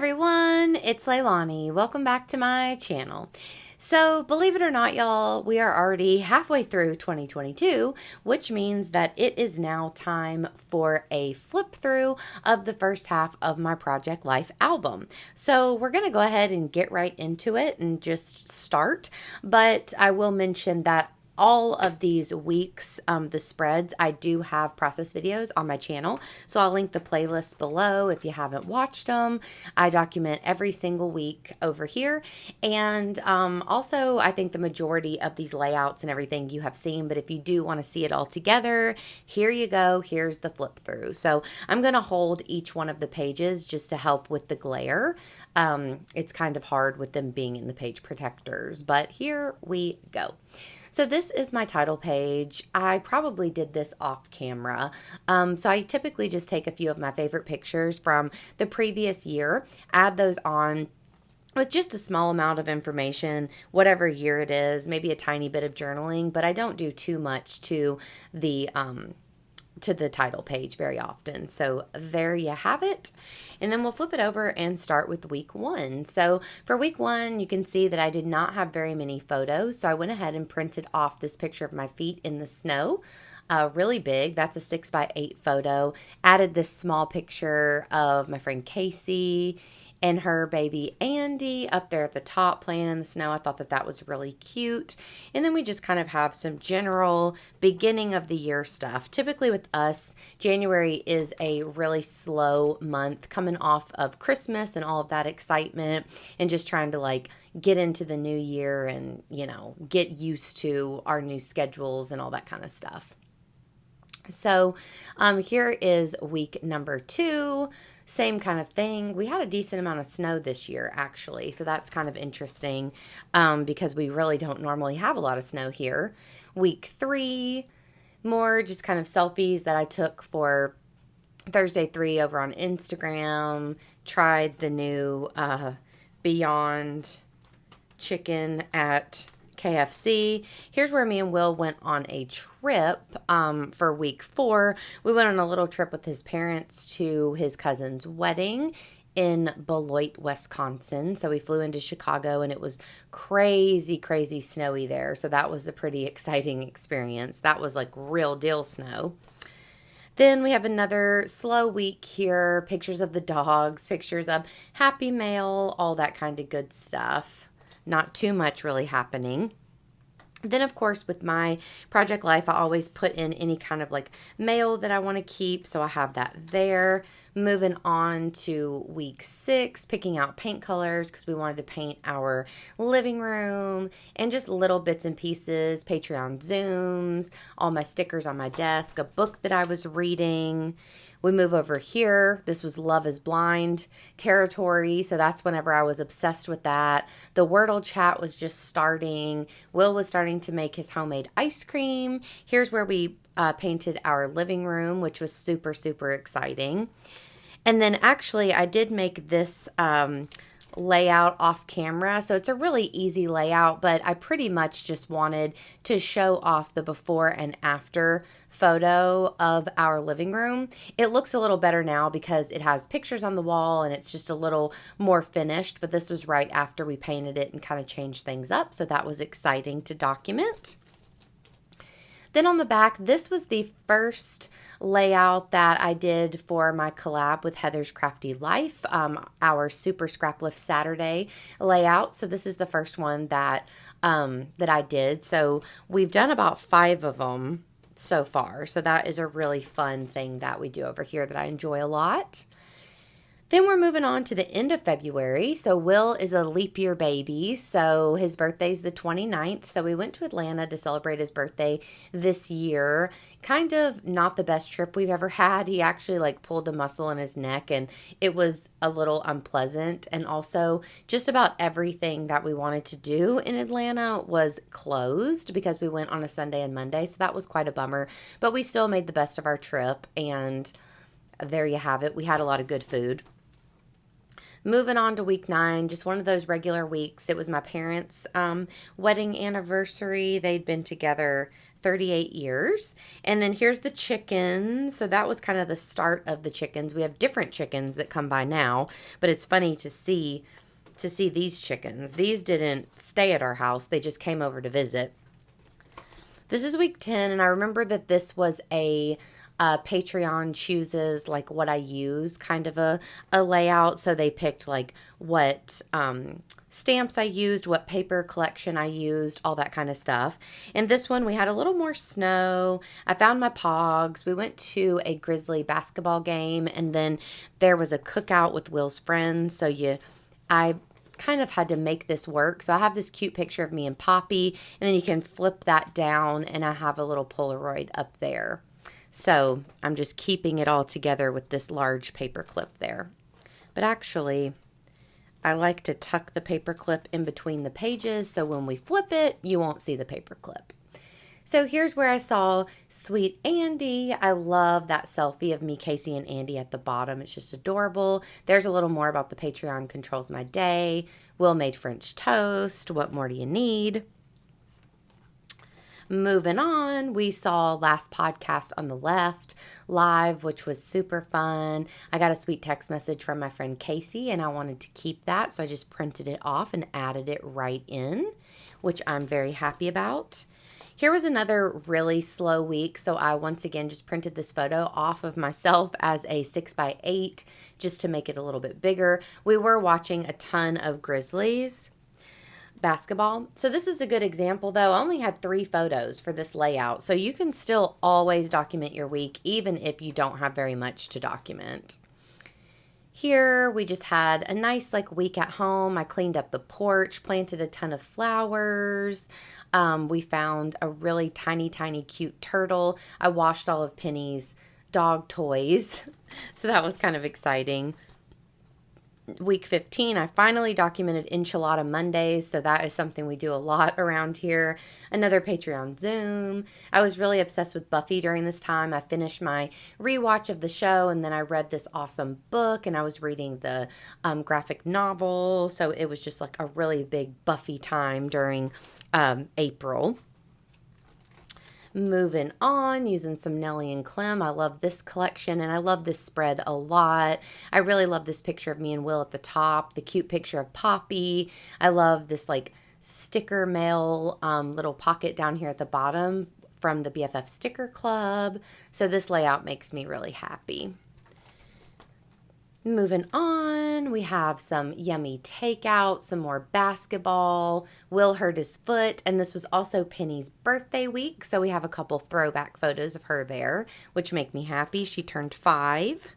everyone, it's Leilani. Welcome back to my channel. So, believe it or not, y'all, we are already halfway through 2022, which means that it is now time for a flip through of the first half of my Project Life album. So, we're going to go ahead and get right into it and just start. But I will mention that all of these weeks, the spreads, I do have process videos on my channel. So I'll link the playlist below if you haven't watched them. I document every single week over here. And also, I think the majority of these layouts and everything you have seen. But if you do want to see it all together, here you go. Here's the flip through. So I'm going to hold each one of the pages just to help with the glare. It's kind of hard with them being in the page protectors. But here we go. So this is my title page. I probably did this off camera. So I typically just take a few of my favorite pictures from the previous year, add those on with just a small amount of information, whatever year it is, maybe a tiny bit of journaling, but I don't do too much to the title page very often. So there you have it. And then we'll flip it over and start with week one. So for week one, you can see that I did not have very many photos. So I went ahead and printed off this picture of my feet in the snow. Really big. That's a 6x8 photo. Added this small picture of my friend Casey and her baby Andy up there at the top playing in the snow. I thought that that was really cute. And then we just kind of have some general beginning of the year stuff. Typically with us, January is a really slow month coming off of Christmas and all of that excitement and just trying to like get into the new year and, you know, get used to our new schedules and all that kind of stuff. So here is week number 2. Same kind of thing. We had a decent amount of snow this year, actually. So that's kind of interesting because we really don't normally have a lot of snow here. Week 3, more just kind of selfies that I took for Thursday 3 over on Instagram. Tried the new Beyond Chicken at KFC. Here's where me and Will went on a trip for week 4. We went on a little trip with his parents to his cousin's wedding in Beloit, Wisconsin. So we flew into Chicago and it was crazy, crazy snowy there. So that was a pretty exciting experience. That was like real deal snow. Then we have another slow week here. Pictures of the dogs, pictures of Happy Mail, all that kind of good stuff. Not too much really happening. Then, of course, with my Project Life, I always put in any kind of like mail that I want to keep. So I have that there. Moving on to week 6, picking out paint colors because we wanted to paint our living room and just little bits and pieces, Patreon Zooms, all my stickers on my desk, a book that I was reading. We move over here. This was Love is Blind territory. So that's whenever I was obsessed with that. The Wordle chat was just starting. Will was starting to make his homemade ice cream. Here's where we painted our living room, which was super, super exciting. And then actually I did make this layout off camera. So it's a really easy layout, but I pretty much just wanted to show off the before and after photo of our living room. It looks a little better now because it has pictures on the wall and it's just a little more finished, but this was right after we painted it and kind of changed things up. So that was exciting to document. Then on the back, this was the first layout that I did for my collab with Heather's Crafty Life, our Super Scraplift Saturday layout. So this is the first one that I did. So we've done about 5 of them so far. So that is a really fun thing that we do over here that I enjoy a lot. Then we're moving on to the end of February. So Will is a leap year baby. So his birthday's the 29th. So we went to Atlanta to celebrate his birthday this year. Kind of not the best trip we've ever had. He actually like pulled a muscle in his neck and it was a little unpleasant. And also just about everything that we wanted to do in Atlanta was closed because we went on a Sunday and Monday. So that was quite a bummer. But we still made the best of our trip and there you have it. We had a lot of good food. Moving on to week 9, just one of those regular weeks. It was my parents' wedding anniversary. They'd been together 38 years. And then here's the chickens. So that was kind of the start of the chickens. We have different chickens that come by now, but it's funny to see these chickens. These didn't stay at our house. They just came over to visit. This is week 10, and I remember that this was a Patreon chooses like what I use kind of a layout. So they picked like what stamps I used, what paper collection I used, all that kind of stuff. In this one, we had a little more snow. I found my Pogs. We went to a Grizzly basketball game, and then there was a cookout with Will's friends. So I kind of had to make this work. So I have this cute picture of me and Poppy, and then you can flip that down, and I have a little Polaroid up there. So I'm just keeping it all together with this large paper clip there. But actually, I like to tuck the paper clip in between the pages, so when we flip it, you won't see the paper clip. So here's where I saw sweet Andy. I love that selfie of me, Casey, and Andy at the bottom. It's just adorable. There's a little more about the Patreon controls my day. Will made French toast. What more do you need? Moving on, we saw last podcast on the left live, which was super fun. I got a sweet text message from my friend Casey, and I wanted to keep that, so I just printed it off and added it right in, which I'm very happy about. Here was another really slow week, so I once again just printed this photo off of myself as a 6x8 just to make it a little bit bigger. We were watching a ton of Grizzlies basketball. So this is a good example though. I only had 3 photos for this layout, so you can still always document your week even if you don't have very much to document. Here we just had a nice week at home. I cleaned up the porch, planted a ton of flowers. We found a really tiny cute turtle. I washed all of Penny's dog toys, so that was kind of exciting. Week 15, I finally documented Enchilada Mondays, so that is something we do a lot around here. Another Patreon Zoom. I was really obsessed with Buffy during this time. I finished my rewatch of the show, and then I read this awesome book, and I was reading the graphic novel, so it was just a really big Buffy time during April. Moving on, using some Nellie and Clem. I love this collection, and I love this spread a lot. I really love this picture of me and Will at the top, the cute picture of Poppy. I love this sticker mail little pocket down here at the bottom from the BFF Sticker Club. So this layout makes me really happy. Moving on, we have some yummy takeout, some more basketball. Will hurt his foot, and this was also Penny's birthday week, so we have a couple throwback photos of her there, which make me happy. She turned 5.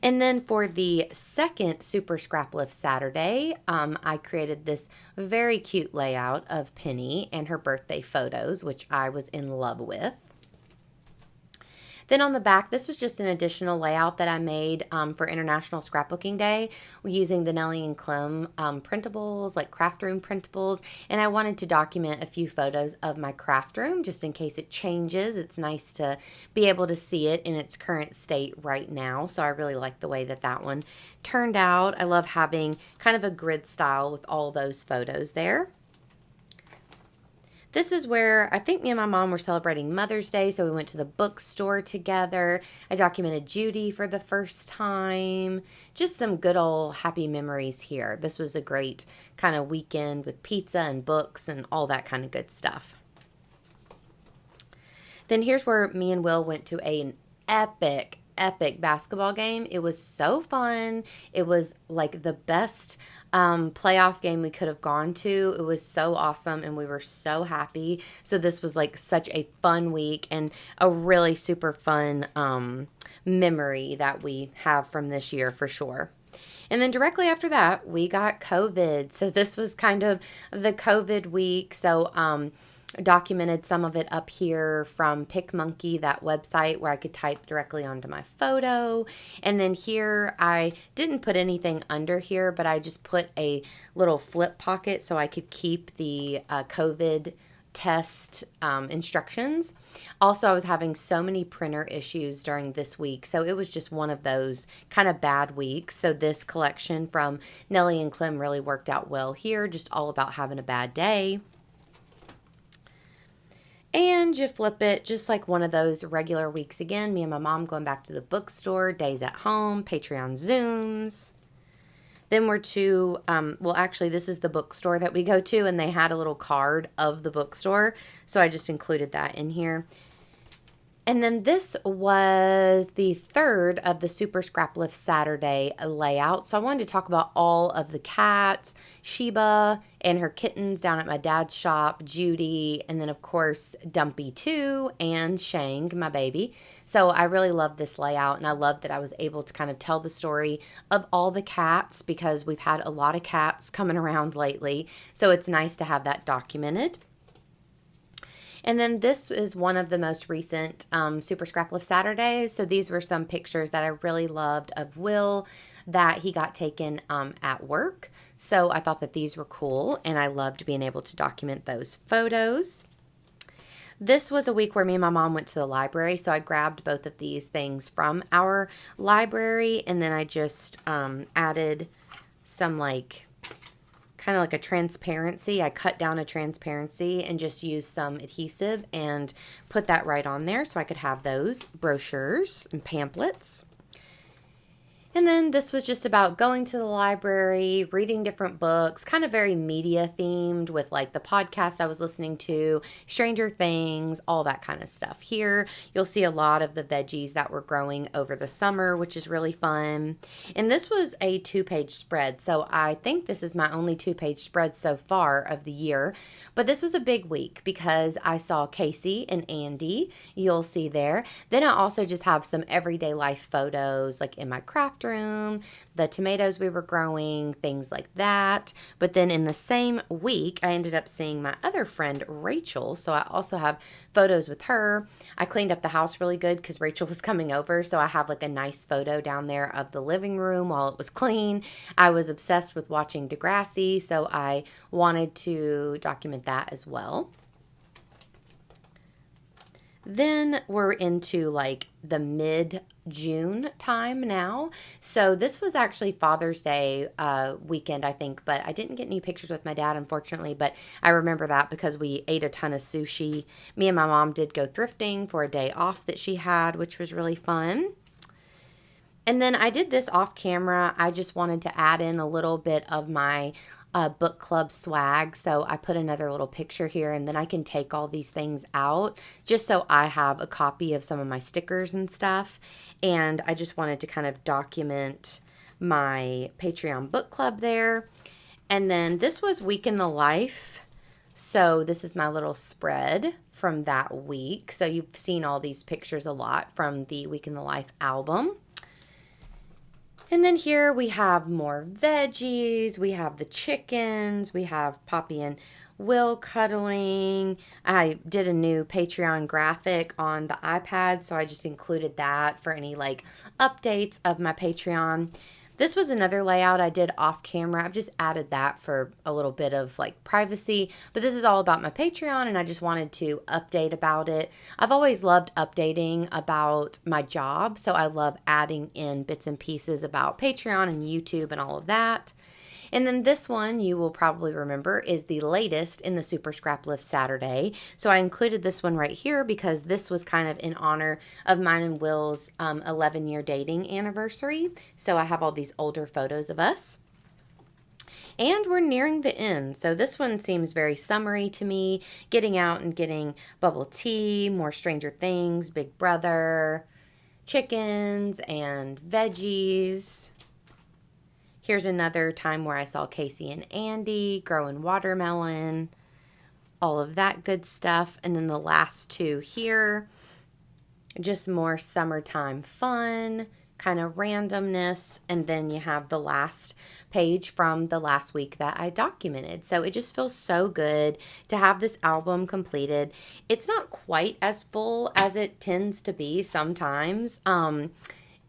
And then for the second Super Scrap Lift Saturday, I created this very cute layout of Penny and her birthday photos, which I was in love with. Then on the back, this was just an additional layout that I made for International Scrapbooking Day using the Nellie and Clem printables, craft room printables. And I wanted to document a few photos of my craft room just in case it changes. It's nice to be able to see it in its current state right now. So I really like the way that one turned out. I love having kind of a grid style with all those photos there. This is where I think me and my mom were celebrating Mother's Day, so we went to the bookstore together. I documented Judy for the first time. Just some good old happy memories here. This was a great kind of weekend with pizza and books and all that kind of good stuff. Then here's where me and Will went to an epic basketball game. It was so fun. It was the best playoff game we could have gone to. It was so awesome, and we were so happy. So this was such a fun week and a really super fun memory that we have from this year for sure. And then directly after that, we got COVID. So this was kind of the COVID week. So documented some of it up here from PicMonkey, that website where I could type directly onto my photo. And then here, I didn't put anything under here, but I just put a little flip pocket so I could keep the COVID test instructions. Also, I was having so many printer issues during this week, so it was just one of those kind of bad weeks. So this collection from Nellie and Clem really worked out well here, just all about having a bad day. And you flip it just like one of those regular weeks again. Me and my mom going back to the bookstore, days at home, Patreon Zooms. Then we're to, well, actually, this is the bookstore that we go to, and they had a little card of the bookstore, so I just included that in here. And then this was the third of the Super Scraplift Saturday layout. So I wanted to talk about all of the cats, Sheba and her kittens down at my dad's shop, Judy, and then of course Dumpy too, and Shang, my baby. So I really love this layout, and I love that I was able to kind of tell the story of all the cats because we've had a lot of cats coming around lately. So it's nice to have that documented. And then this is one of the most recent Super Scraplift Saturdays. So these were some pictures that I really loved of Will that he got taken at work. So I thought that these were cool, and I loved being able to document those photos. This was a week where me and my mom went to the library, so I grabbed both of these things from our library, and then I just added some kind of like a transparency. I cut down a transparency and just used some adhesive and put that right on there so I could have those brochures and pamphlets. And then this was just about going to the library, reading different books, kind of very media themed with like the podcast I was listening to, Stranger Things, all that kind of stuff. Here, you'll see a lot of the veggies that were growing over the summer, which is really fun. And this was a 2-page spread. So I think this is my only 2-page spread so far of the year. But this was a big week because I saw Casey and Andy, you'll see there. Then I also just have some everyday life photos like in my craft room, the tomatoes we were growing, things like that. But then in the same week, I ended up seeing my other friend, Rachel. So I also have photos with her. I cleaned up the house really good because Rachel was coming over. So I have like a nice photo down there of the living room while it was clean. I was obsessed with watching Degrassi, so I wanted to document that as well. Then we're into like the mid-June time now. So this was actually Father's Day weekend, I think, but I didn't get any pictures with my dad, unfortunately, but I remember that because we ate a ton of sushi. Me and my mom did go thrifting for a day off that she had, which was really fun. And then I did this off camera. I just wanted to add in a little bit of my book club swag. So I put another little picture here, and then I can take all these things out just so I have a copy of some of my stickers and stuff. And I just wanted to kind of document my Patreon book club there. And then this was Week in the Life. So this is my little spread from that week. So you've seen all these pictures a lot from the Week in the Life album. And then here we have more veggies, we have the chickens, we have Poppy and Will cuddling. I did a new Patreon graphic on the iPad, so I just included that for any like updates of my Patreon. This was another layout I did off camera. I've just added that for a little bit of like privacy, but this is all about my Patreon, and I just wanted to update about it. I've always loved updating about my job, so I love adding in bits and pieces about Patreon and YouTube and all of that. And then this one, you will probably remember, is the latest in the Super Scraplift Saturday. So I included this one right here because this was kind of in honor of mine and Will's 11-year dating anniversary. So I have all these older photos of us. And we're nearing the end. So this one seems very summery to me. Getting out and getting bubble tea, more Stranger Things, Big Brother, chickens, and veggies. Here's another time where I saw Casey and Andy growing watermelon, all of that good stuff. And then the last two here, just more summertime fun, kind of randomness. And then you have the last page from the last week that I documented. So it just feels so good to have this album completed. It's not quite as full as it tends to be sometimes.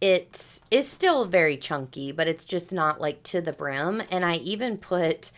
It is still very chunky, but it's just not like to the brim. And I even put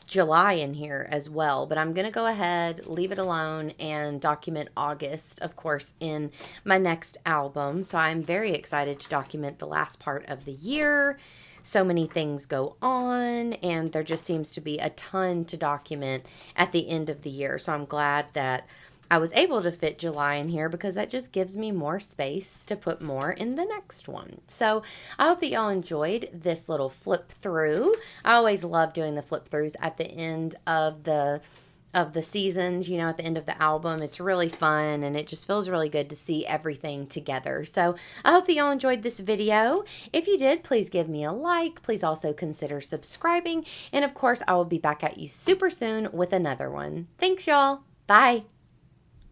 July in here as well, but I'm going to go ahead, leave it alone, and document August, of course, in my next album. So I'm very excited to document the last part of the year. So many things go on, and there just seems to be a ton to document at the end of the year. So I'm glad that I was able to fit July in here because that just gives me more space to put more in the next one. So I hope that y'all enjoyed this little flip through. I always love doing the flip throughs at the end of the seasons, you know, at the end of the album. It's really fun and it just feels really good to see everything together. So I hope that y'all enjoyed this video. If you did, please give me a like. Please also consider subscribing. And of course, I will be back at you super soon with another one. Thanks, y'all. Bye.